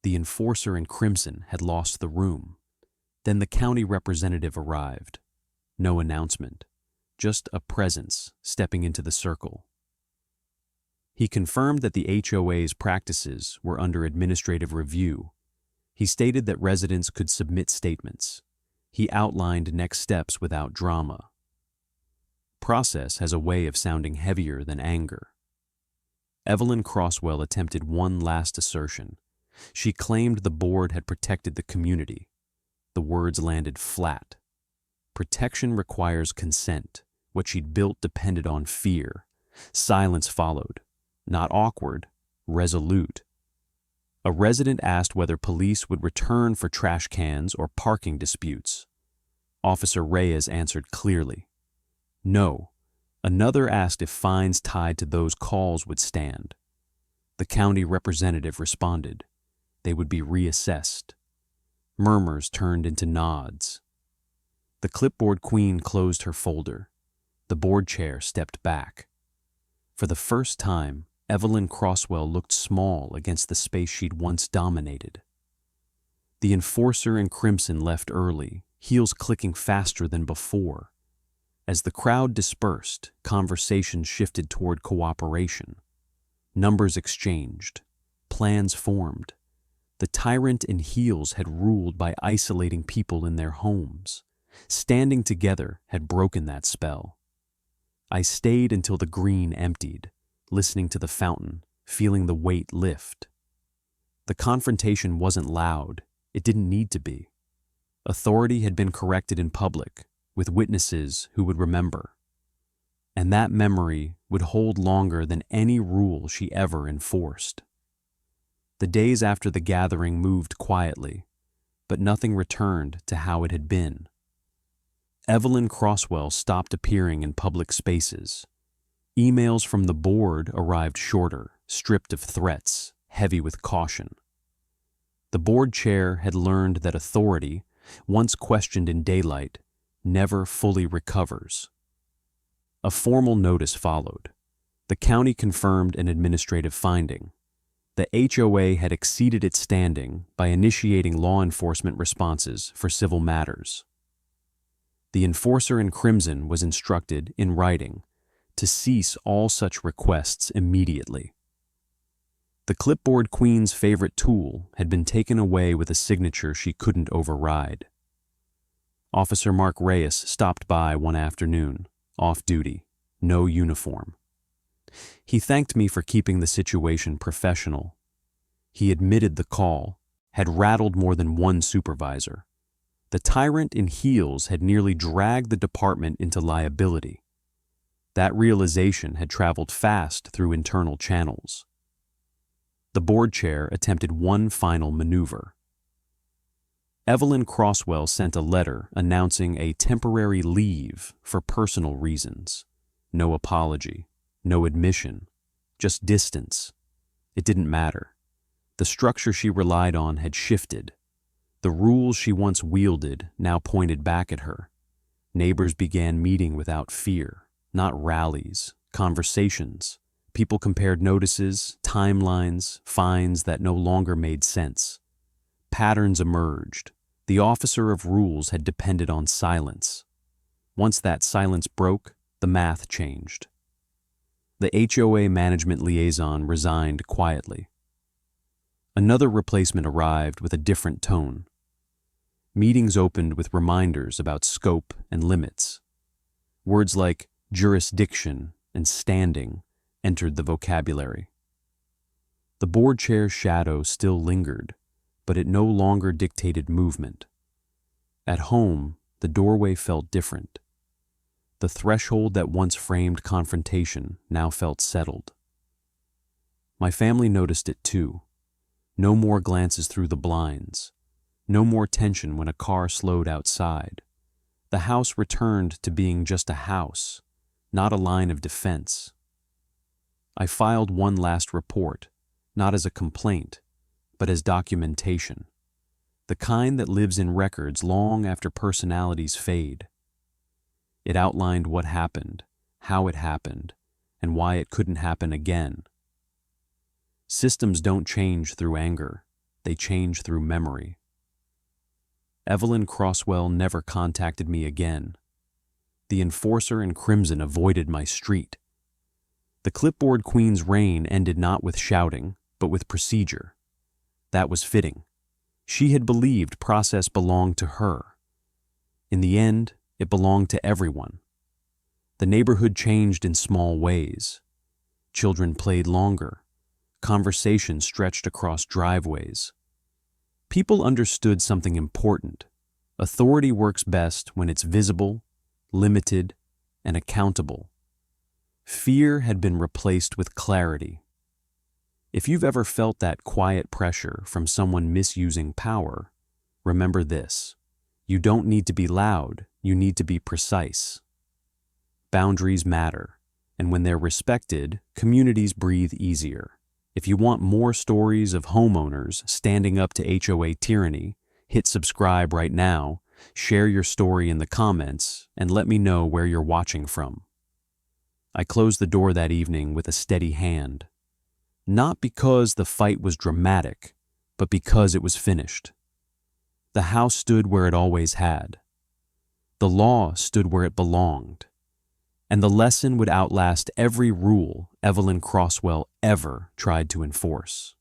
The enforcer in crimson had lost the room. Then the county representative arrived. No announcement, just a presence stepping into the circle. He confirmed that the HOA's practices were under administrative review. He stated that residents could submit statements. He outlined next steps without drama. Process has a way of sounding heavier than anger. Evelyn Crosswell attempted one last assertion. She claimed the board had protected the community. The words landed flat. Protection requires consent. What she'd built depended on fear. Silence followed. Not awkward, resolute. A resident asked whether police would return for trash cans or parking disputes. Officer Reyes answered clearly. No. Another asked if fines tied to those calls would stand. The county representative responded. They would be reassessed. Murmurs turned into nods. The clipboard queen closed her folder. The board chair stepped back. For the first time, Evelyn Crosswell looked small against the space she'd once dominated. The enforcer in crimson left early, heels clicking faster than before. As the crowd dispersed, conversation shifted toward cooperation. Numbers exchanged. Plans formed. The tyrant in heels had ruled by isolating people in their homes. Standing together had broken that spell. I stayed until the green emptied, listening to the fountain, feeling the weight lift. The confrontation wasn't loud. It didn't need to be. Authority had been corrected in public, with witnesses who would remember. And that memory would hold longer than any rule she ever enforced. The days after the gathering moved quietly, but nothing returned to how it had been. Evelyn Crosswell stopped appearing in public spaces. Emails from the board arrived shorter, stripped of threats, heavy with caution. The board chair had learned that authority, once questioned in daylight, never fully recovers. A formal notice followed. The county confirmed an administrative finding. The HOA had exceeded its standing by initiating law enforcement responses for civil matters. The enforcer in crimson was instructed, in writing, to cease all such requests immediately. The clipboard queen's favorite tool had been taken away with a signature she couldn't override. Officer Mark Reyes stopped by one afternoon, off duty, no uniform. He thanked me for keeping the situation professional. He admitted the call, had rattled more than one supervisor. The tyrant in heels had nearly dragged the department into liability. That realization had traveled fast through internal channels. The board chair attempted one final maneuver. Evelyn Crosswell sent a letter announcing a temporary leave for personal reasons. No apology, no admission, just distance. It didn't matter. The structure she relied on had shifted. The rules she once wielded now pointed back at her. Neighbors began meeting without fear, not rallies, conversations. People compared notices, timelines, fines that no longer made sense. Patterns emerged. The officer of rules had depended on silence. Once that silence broke, the math changed. The HOA management liaison resigned quietly. Another replacement arrived with a different tone. Meetings opened with reminders about scope and limits. Words like jurisdiction and standing entered the vocabulary. The board chair's shadow still lingered, but it no longer dictated movement. At home, the doorway felt different. The threshold that once framed confrontation now felt settled. My family noticed it too. No more glances through the blinds. No more tension when a car slowed outside. The house returned to being just a house, not a line of defense. I filed one last report, not as a complaint, but as documentation. The kind that lives in records long after personalities fade. It outlined what happened, how it happened, and why it couldn't happen again. Systems don't change through anger, they change through memory. Evelyn Crosswell never contacted me again. The enforcer in crimson avoided my street. The clipboard queen's reign ended not with shouting, but with procedure. That was fitting. She had believed process belonged to her. In the end, it belonged to everyone. The neighborhood changed in small ways. Children played longer. conversations stretched across driveways. People understood something important. Authority works best when it's visible, limited, and accountable. Fear had been replaced with clarity. If you've ever felt that quiet pressure from someone misusing power, remember this: you don't need to be loud, you need to be precise. Boundaries matter, and when they're respected, communities breathe easier. If you want more stories of homeowners standing up to HOA tyranny, hit subscribe right now, share your story in the comments, and let me know where you're watching from. I closed the door that evening with a steady hand. Not because the fight was dramatic, but because it was finished. The house stood where it always had. The law stood where it belonged. And the lesson would outlast every rule Evelyn Crosswell ever tried to enforce.